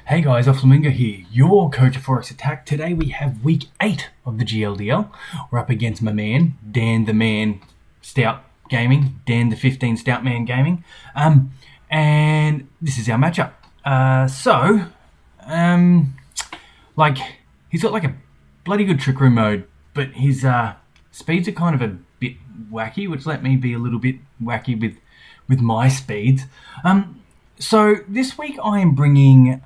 Hey guys, DanThe15StoutManGaming here, your coach of Forex Attack. Today we have week 8 of the GLDL. We're up against my man, Dan the Man Stout Gaming, DanThe15StoutManGaming. And this is our matchup. He's got like a bloody good trick room mode, but his speeds are kind of a bit wacky, which let me be a little bit wacky with my speeds. So this week I am bringing,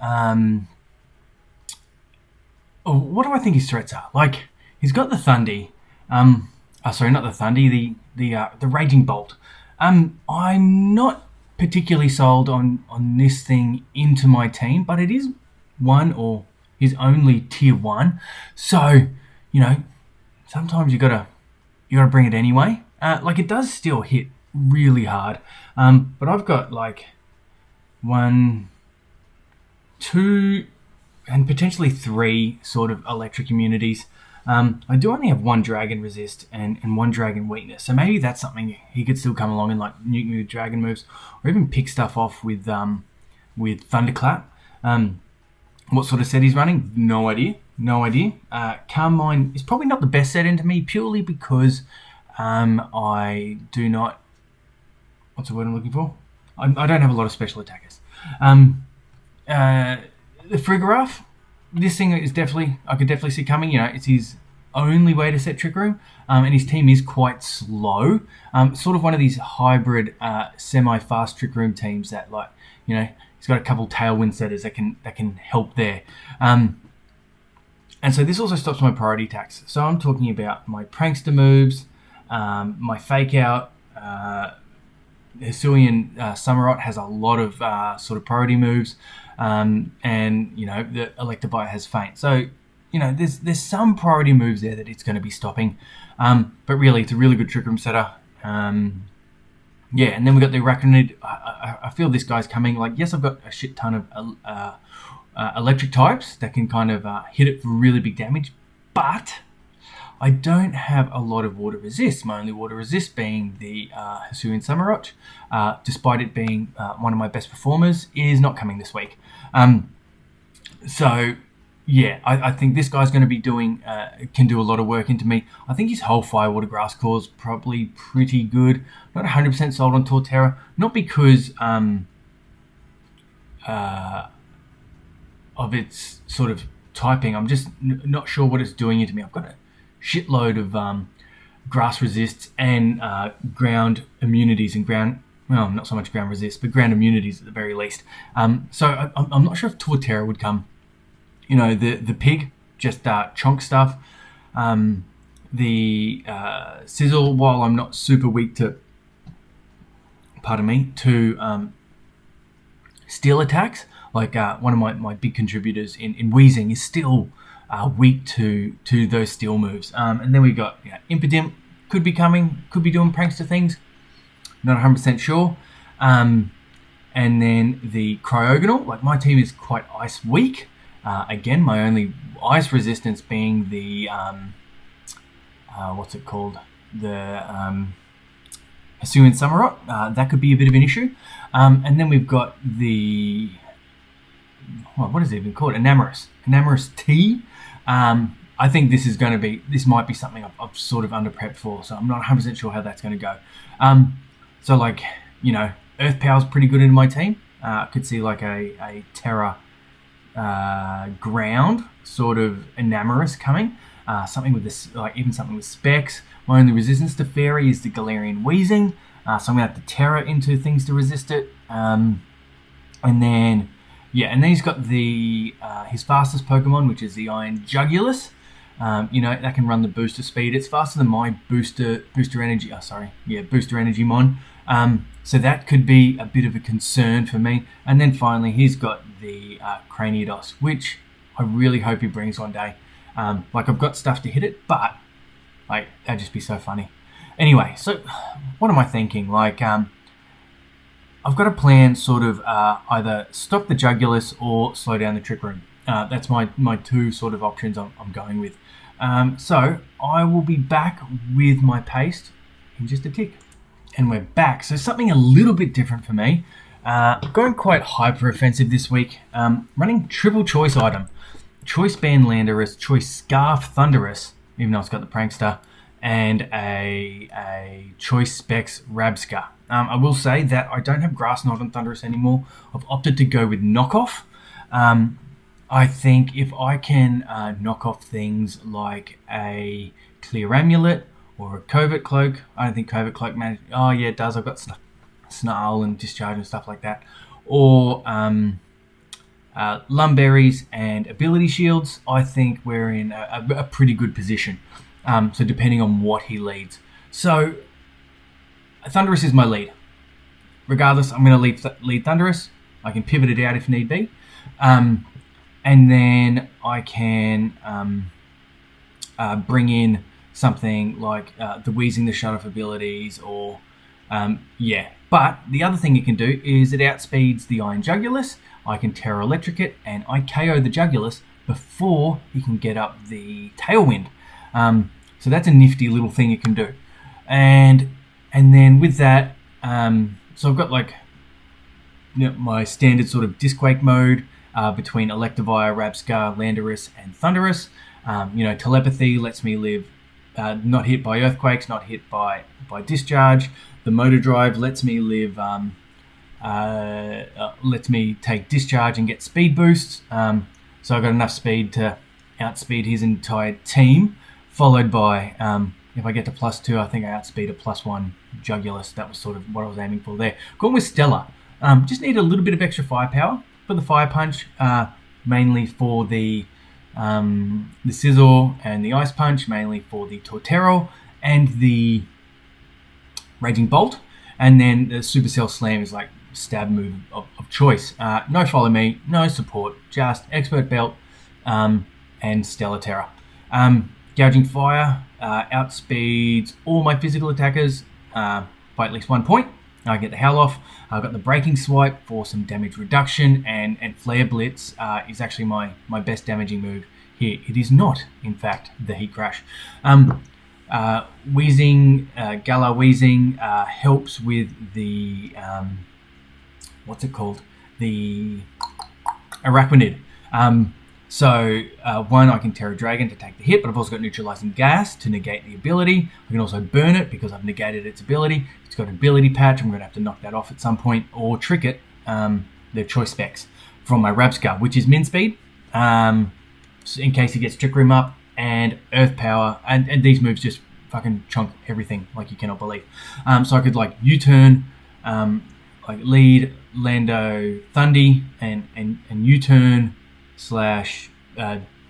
what do I think his threats are? Like, he's got the Thundy, sorry, not the Thundy, the Raging Bolt. I'm not particularly sold on this thing into my team, but it is one or his only tier 1. So, you know, sometimes you gotta bring it anyway. Like, it does still hit really hard, but I've got like 1, 2, and potentially 3 sort of electric immunities. I do only have 1 dragon resist and 1 dragon weakness, so maybe that's something he could still come along and like nuke me with dragon moves, or even pick stuff off with thunderclap. What sort of set he's running? No idea. Calm Mind is probably not the best set into me, purely because I do not. What's the word I'm looking for? I don't have a lot of special attackers. The Frigoraph, this thing is I could definitely see coming. You know, it's his only way to set Trick Room, and his team is quite slow. Sort of one of these hybrid, semi-fast Trick Room teams that, like, you know, he's got a couple Tailwind setters that can help there. And so this also stops my priority attacks. So I'm talking about my Prankster moves, my Fake Out. Hisuian Samurott has a lot of sort of priority moves, and you know, the Electivire has Feint. So, you know, there's some priority moves there that it's going to be stopping, but really it's a really good Trick Room setter. Yeah, and then we got the Arachnid. I feel this guy's coming. Like, yes, I've got a shit ton of electric types that can kind of hit it for really big damage, but I don't have a lot of water resist. My only water resist being the Hisuian Samurott, despite it being one of my best performers, is not coming this week. So, yeah, I think this guy's going to be can do a lot of work into me. I think his whole Firewater Grass Core is probably pretty good. Not 100% sold on Torterra, not because of its sort of typing. I'm just not sure what it's doing into me. I've got a shitload of grass resists and ground immunities and well, not so much ground resist, but ground immunities at the very least. So I'm not sure if Torterra would come. You know, the pig, just chonk stuff. The Sizzle, while I'm not super weak to steel attacks, like one of my big contributors in Wheezing is still weak to those steel moves. And then we got Impidimp, could be coming, could be doing prankster things, not 100% sure. And then the Cryogonal, like, my team is quite ice weak. Again, my only ice resistance being the what's it called, the Hisuian Samurott. That could be a bit of an issue. And then we've got the, well, what is it even called? Enamorous T. I think this might be something I've sort of under prepped for, so I'm not 100% sure how that's going to go. So, like, you know, Earth Power's pretty good in my team. I could see like a Terra ground sort of Enamorous coming. Something with this, like even something with Specs. My only resistance to Fairy is the Galarian Wheezing, so I'm gonna have to Terra into things to resist it. And then he's got the his fastest Pokemon, which is the Iron Jugulus. You know, that can run the booster speed. It's faster than my booster energy. Booster energy mon. So that could be a bit of a concern for me. And then finally, he's got the Cranidos, which I really hope he brings one day. Like, I've got stuff to hit it, but like, that'd just be so funny. Anyway, so what am I thinking? Like, I've got a plan, sort of either stop the Jugulus or slow down the Trick Room. That's my 2 sort of options I'm going with. So I will be back with my paste in just a tick. And we're back. So something a little bit different for me. Going quite hyper offensive this week. Running triple choice item. Choice Band Landorus, Choice Scarf Thunderous, even though it's got the Prankster, and a Choice Specs Rabska. I will say that I don't have Grass Knot on Thunderous anymore. I've opted to go with Knockoff. I think if I can knock off things like a Clear Amulet or a Covert Cloak, I don't think Covert Cloak manages. Oh yeah, it does. I've got Snarl and Discharge and stuff like that. Or Lumberries and Ability Shields, I think we're in a pretty good position. So depending on what he leads. So Thunderous is my lead. Regardless, I'm going to lead Thunderous. I can pivot it out if need be. And then I can bring in something like the Wheezing the Shut Off abilities or, yeah. But the other thing it can do is it outspeeds the Iron Jugulus. I can Terra Electric it and I KO the Jugulus before he can get up the Tailwind. So that's a nifty little thing it can do. And then with that, so I've got like my standard sort of Disquake mode between Electivire, Rabska, Landorus, and Thunderous. Telepathy lets me live not hit by Earthquakes, not hit by Discharge. The Motor Drive lets me live, lets me take Discharge and get speed boosts. So I've got enough speed to outspeed his entire team, followed by, if I get to +2, I think I outspeed a +1 Jugulus. That was sort of what I was aiming for there. Going with Stellar. Just need a little bit of extra firepower for the Fire Punch, mainly for the Scizor and the Ice Punch, mainly for the Torterra and the Raging Bolt. And then the Supercell Slam is like stab move of choice. No Follow Me, no support, just Expert Belt and Stellar Terra. Gouging Fire outspeeds all my physical attackers by at least 1 point. I get the Howl Off. I've got the Breaking Swipe for some damage reduction, and Flare Blitz is actually my best damaging move here. It is not, in fact, the Heat Crash. Wheezing, Galar Wheezing helps with the, what's it called? The Araquanid. So, one, I can Terra Dragon to take the hit, but I've also got Neutralizing Gas to negate the ability. I can also burn it because I've negated its ability. It's got an ability patch. I'm going to have to knock that off at some point, or trick it, the Choice Specs from my Rabska, which is Min Speed, so in case he gets Trick Room up, and Earth Power, and these moves just fucking chunk everything like you cannot believe. So I could like U-turn, like lead Lando Thundy, and U-turn /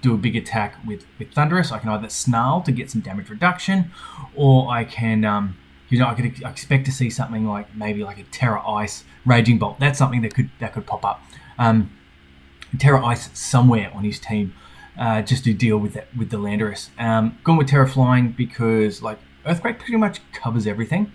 do a big attack with Thunderous. I can either Snarl to get some damage reduction, or I can, I could expect to see something like maybe like a Terra Ice Raging Bolt. That's something that could pop up. Terra Ice somewhere on his team, just to deal with that with the Landorus. Going with Terra Flying because like Earthquake pretty much covers everything.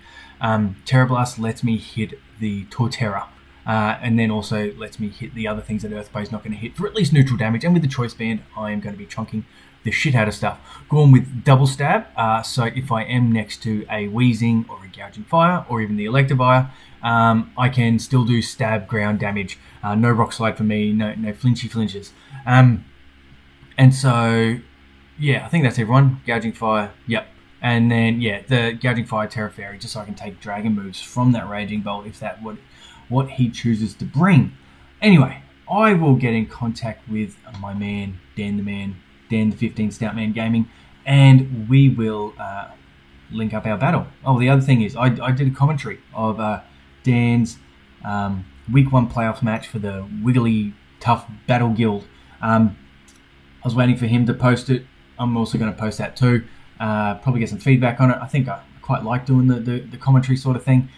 Terra Blast lets me hit the Torterra. And then also lets me hit the other things that Earthquake is not going to hit for at least neutral damage. And with the Choice Band, I am going to be chunking the shit out of stuff. Going with Double Stab, so if I am next to a Wheezing or a Gouging Fire, or even the Electivire, I can still do stab ground damage. No Rock Slide for me, no flinches. And so, yeah, I think that's everyone. Gouging Fire, yep. And then, yeah, the Gouging Fire Terra Fairy, just so I can take Dragon moves from that Raging Bolt if that would what he chooses to bring. Anyway, I will get in contact with my man, DanThe15StoutManGaming, and we will link up our battle. Oh, the other thing is, I did a commentary of Dan's Week 1 playoff match for the Wiggly Tough Battle Guild. I was waiting for him to post it. I'm also going to post that too. Probably get some feedback on it. I think I quite like doing the commentary sort of thing.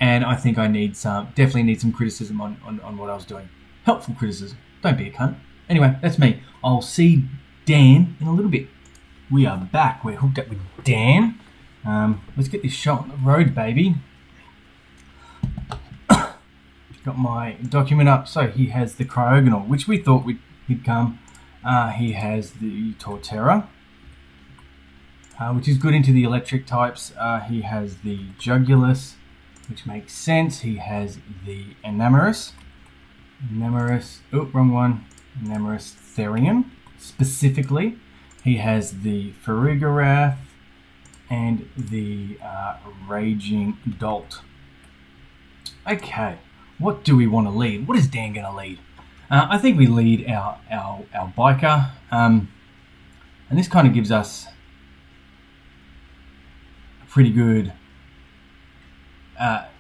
And I think I definitely need some criticism on what I was doing. Helpful criticism. Don't be a cunt. Anyway, that's me. I'll see Dan in a little bit. We are back. We're hooked up with Dan. Let's get this show on the road, baby. Got my document up. So he has the Cryogonal, which we thought he'd come. He has the Torterra, which is good into the electric types. He has the Jugulus. which makes sense. He has the Enamorus. Oh, wrong one. Enamorus Therian, specifically. He has the Farigiraf and the Raging Dolt. Okay, what do we want to lead? What is Dan going to lead? I think we lead our biker, and this kind of gives us a pretty good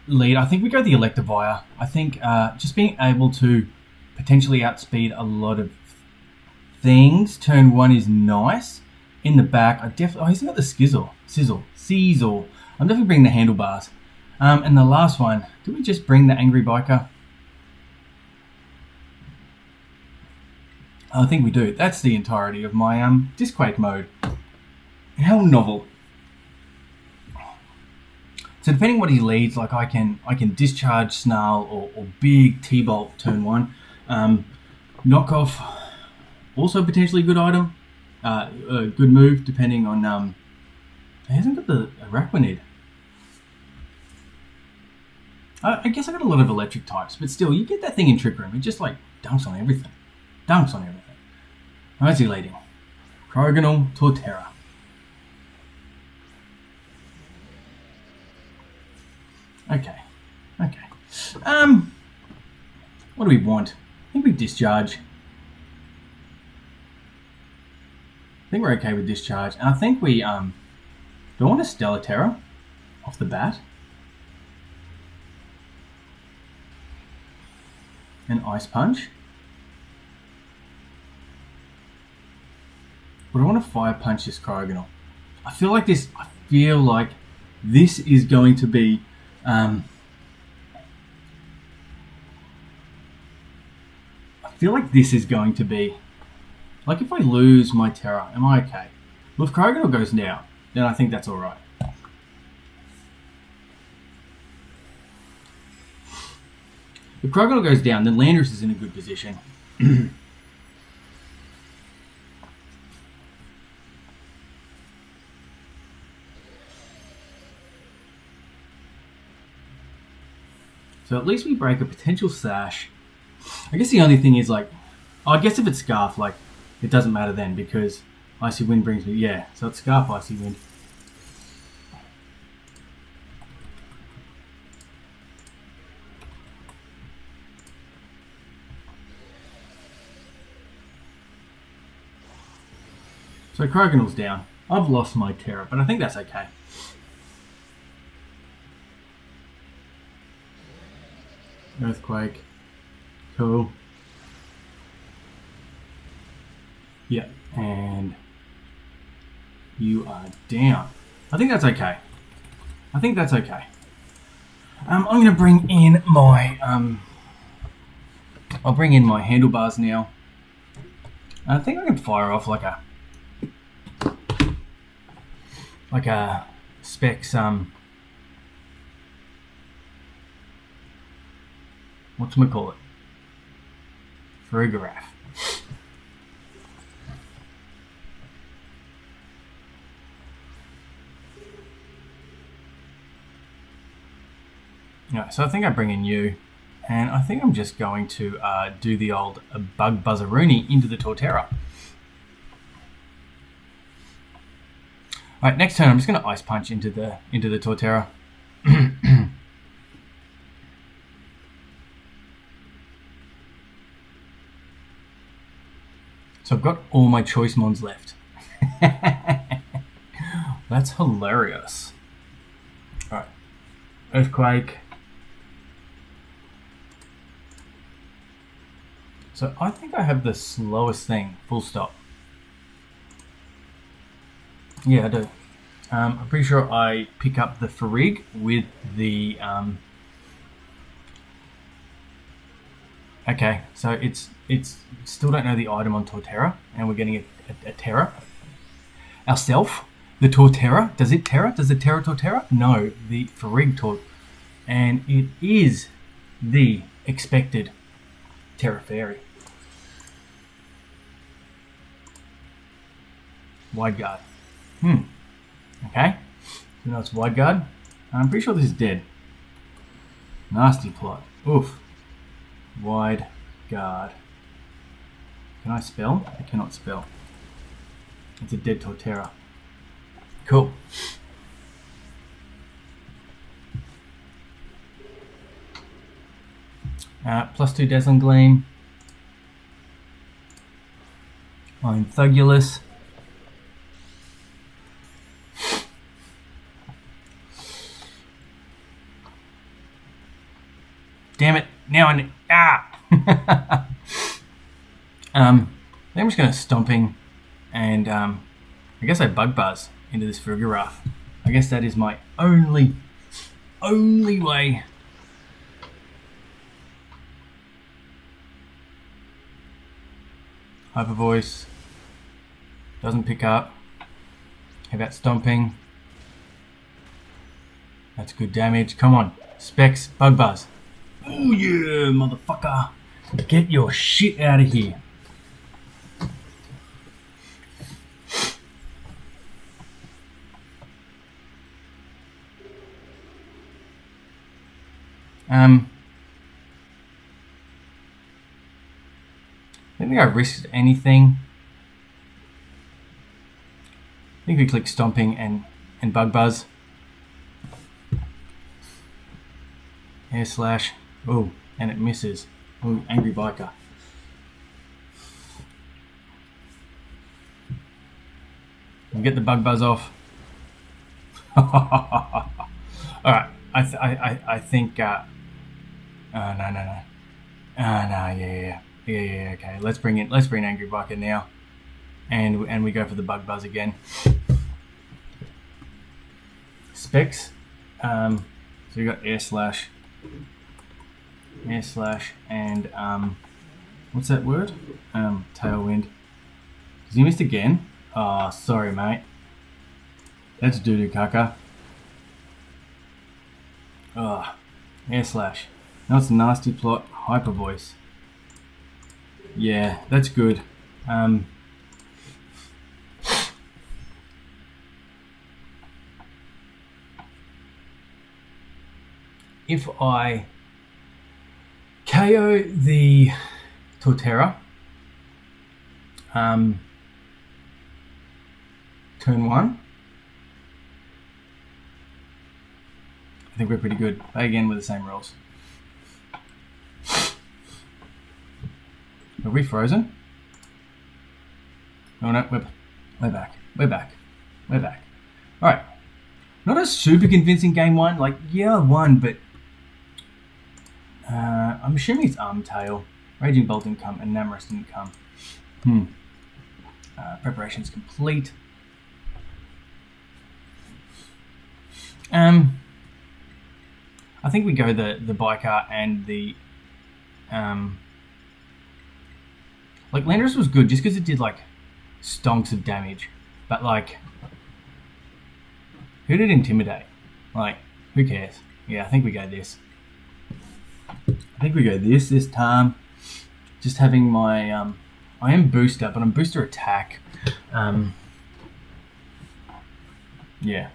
lead. I think we go the Electivire. I think just being able to potentially outspeed a lot of things. Turn 1 is nice. In the back, he's got the Sizzle. I'm definitely bringing the Handlebars. And the last one, do we just bring the Angry Biker? I think we do. That's the entirety of my Disquake mode. How novel. So depending what he leads, like I can discharge Snarl or big T-Bolt turn 1. Knockoff, also potentially a good item. A good move depending on he hasn't got the Araquanid. I guess I got a lot of electric types, but still, you get that thing in Trick Room. It just like dunks on everything. Where's he leading? Crogonal, Torterra. Okay. What do we want? I think we discharge. I think we're okay with discharge. And I think we do I want a Stellar Terror off the bat? An Ice Punch. But I want to Fire Punch this Crogonal. I feel like this is going to be like if I lose my Terra, am I okay? Well, if Crogonal goes down, then I think that's alright. If Crogonal goes down, then Landorus is in a good position. So at least we break a potential Sash. I guess the only thing is I guess if it's Scarf, it doesn't matter then because Icy Wind brings me, yeah. So it's Scarf, Icy Wind. So Crogonal's down. I've lost my Terror, but I think that's okay. Earthquake. Cool. Yep, and you are down. I think that's okay. I'm going to bring in my I'll bring in my Handlebars now. I think I can fire off like a Specs whatchamacallit? Farigiraf. Yeah, so I think I bring in you, and I think I'm just going to do the old Bug Buzzaroonie into the Torterra. Alright, next turn I'm just going to Ice Punch into the Torterra. So I've got all my choice mons left. That's hilarious. Alright. Earthquake. So I think I have the slowest thing, full stop. Yeah, I do. I'm pretty sure I pick up the Farig with the... Okay, so it's still don't know the item on Torterra, and we're getting a Terra. Ourself, the Torterra. Does it Terra? Does the Terra Torterra? No, the Farig Tort. And it is the expected Terra Fairy. Wide Guard. Okay. So now it's Wide Guard. I'm pretty sure this is dead. Nasty plot. Oof. Wide guard. Can I spell? I cannot spell. It's a dead Torterra. Cool. +2 Dazzling Gleam. I'm Thugulus. Damn it! Now I I'm just going to Stomping, and I guess I Bug Buzz into this Frugaraf. I guess that is my only way. Hyper Voice doesn't pick up. How about Stomping? That's good damage. Come on, Specs, Bug Buzz. Oh yeah, motherfucker! Get your shit out of here. I don't think I risked anything. I think we click Stomping and Bug Buzz. Air Slash. Oh, and it misses. Oh, Angry Biker. We'll get the Bug Buzz off. Alright, I think no, yeah, okay. Let's bring Angry Biker now. And we go for the Bug Buzz again. Specs. So we got Air Slash, and what's that word? Tailwind. Does he miss again? Oh, sorry, mate. That's doo-doo caca. Oh, Air Slash. Now it's Nasty Plot, Hyper Voice. Yeah, that's good. If I KO the Torterra, turn 1, I think we're pretty good. Play again with the same rules. Are we frozen? Oh no, we're back. Alright. Not a super convincing game one. Like, yeah, I won, but I'm assuming it's Tail. Raging Bolt didn't come, and Namorous didn't come. Preparation's complete. I think we go the Biker and the like Landorus was good just because it did like stonks of damage, but like who did Intimidate? Like, who cares? Yeah, I think we go this. This time. Just having my I am booster, but I'm booster attack. Yeah.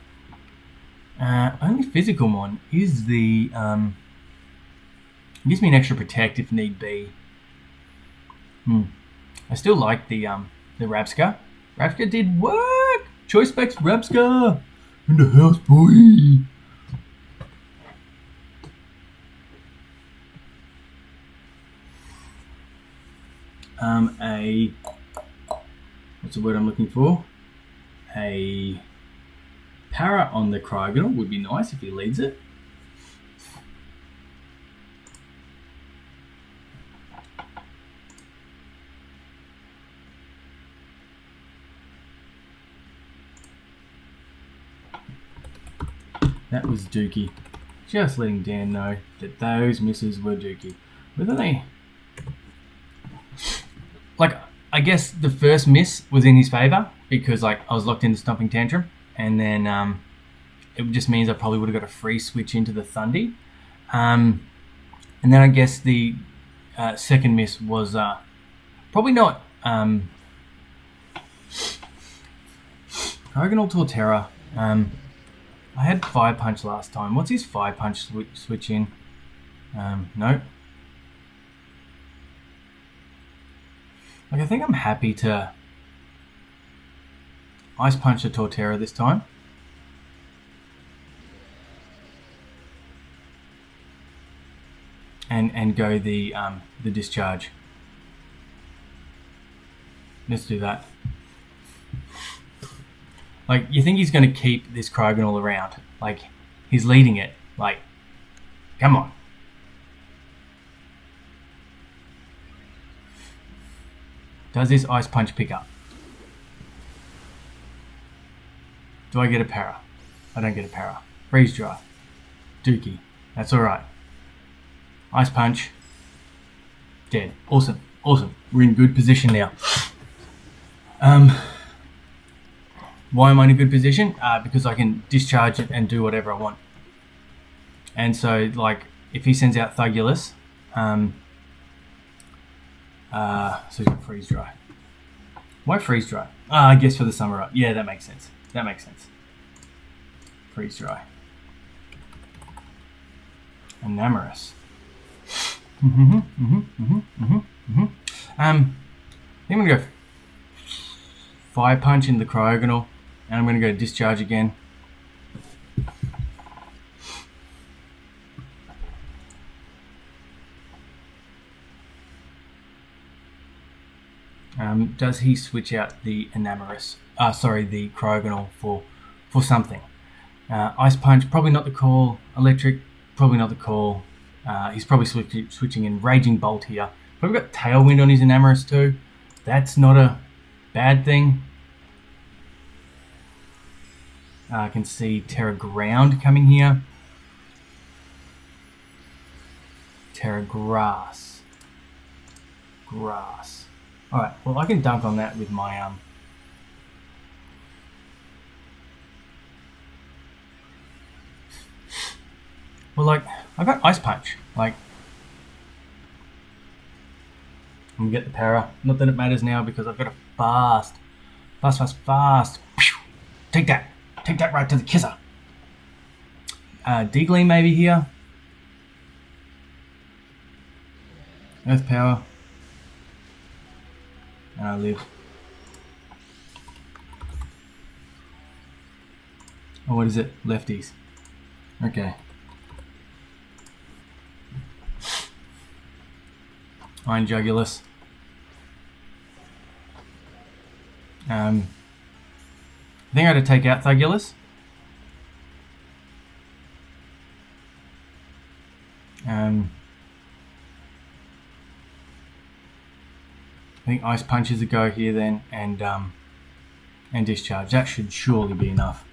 Only physical one is the gives me an extra protect if need be. I still like the Rabska. Rabska did work. Choice Specs Rabska in the house, boy. What's the word I'm looking for? A para on the Cryogonal would be nice if he leads it. That was dookie. Just letting Dan know that those misses were dookie. Whether they... Like, I guess the first miss was in his favour because, like, I was locked into Stomping Tantrum, and then it just means I probably would have got a free switch into the Thundy. And then I guess the second miss was probably not Cryogonal Torterra. I had Fire Punch last time. What's his Fire Punch switch in? No. Like, I think I'm happy to Ice Punch the Torterra this time. And go the discharge. Let's do that. Like, you think he's going to keep this Kroganal around? Like, he's leading it. Like, come on. Does this Ice Punch pick up? Do I get a para? I don't get a para. Freeze Dry. Dookie. That's alright. Ice Punch. Dead. Awesome. Awesome. We're in good position now. Why am I in a good position? Because I can discharge it and do whatever I want. And so, like, if he sends out Thugulus, so he's got Freeze Dry. Why Freeze Dry? I guess for the summer up. Yeah, that makes sense. That makes sense. Freeze Dry. Enamorous. I think I'm going to go Fire Punch in the Cryogonal, and I'm going to go Discharge again. Does he switch out the Enamorous? The Cryogonal for something? Ice Punch, probably not the call. Electric, probably not the call. He's probably switching in Raging Bolt here. Probably got Tailwind on his Enamorous too. That's not a bad thing. I can see Terra Ground coming here. Terra Grass. Grass. Alright, well, I can dunk on that with my well, like, I got Ice Punch. Like, I'm gonna get the para. Not that it matters now because I've got a fast. Take that. Take that right to the kisser. Deagling maybe here. Earth Power. And I live. Oh, what is it? Lefties. Okay. Iron Jugulus. I think I had to take out Thugulus. I think Ice Punch is a go here then, and Discharge. That should surely be enough.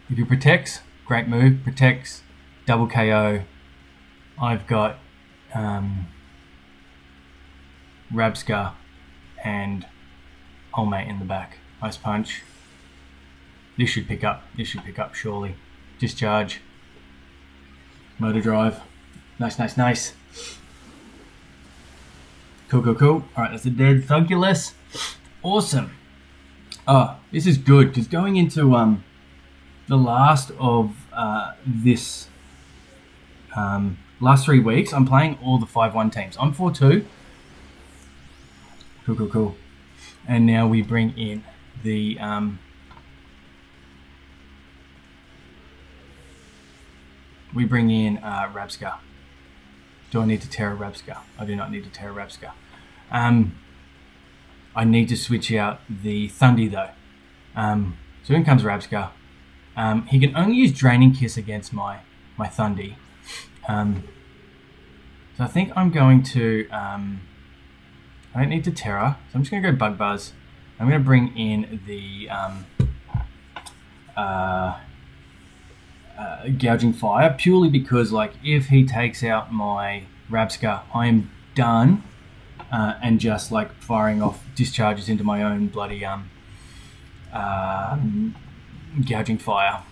If he protects, great move. Protects, double KO. I've got Rabscar and Olmate in the back. Ice Punch. This should pick up. This should pick up surely. Discharge. Motor Drive. Nice. Cool. Alright, that's a dead Thugulus. Awesome. Oh, this is good, because going into the last of this last 3 weeks, I'm playing all the 5-1 teams. I'm 4-2. Cool. And now we bring in the Rabscar. Do I need to Terra Rabscar? I do not need to Terra Rabscar. I need to switch out the Thundy though. So in comes Rabscar. He can only use Draining Kiss against my Thundy. So I think I'm going to... I don't need to Terra, so I'm just going to go Bug Buzz. I'm going to bring in the Gouging Fire, purely because, like, if he takes out my Rabscar, I am done, and just, like, firing off discharges into my own bloody Gouging Fire.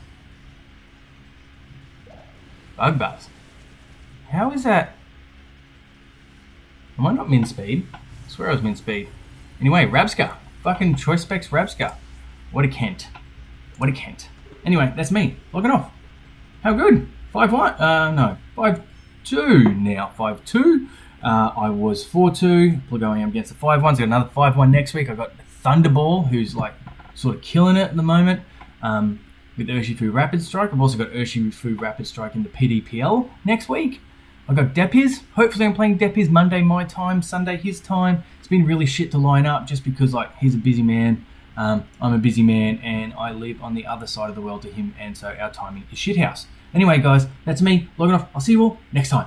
Bug Buzz. How is that? Am I not min speed? I swear I was min speed. Anyway, Rabscar. Fucking Choice Specs Rabscar. What a Kent. Anyway, that's me logging off. How good? 5-1? No, 5-2 now. 5-2. I was 4-2. Going up against the 5-1s. Got another 5-1 next week. I got Thunderball, who's like sort of killing it at the moment. With Urshifu Rapid Strike. I've also got Urshifu Rapid Strike in the PDPL next week. I've got Depiz. Hopefully I'm playing Depiz Monday my time, Sunday his time. It's been really shit to line up just because like he's a busy man. I'm a busy man and I live on the other side of the world to him, and so our timing is shithouse. Anyway guys, that's me logging off. I'll see you all next time.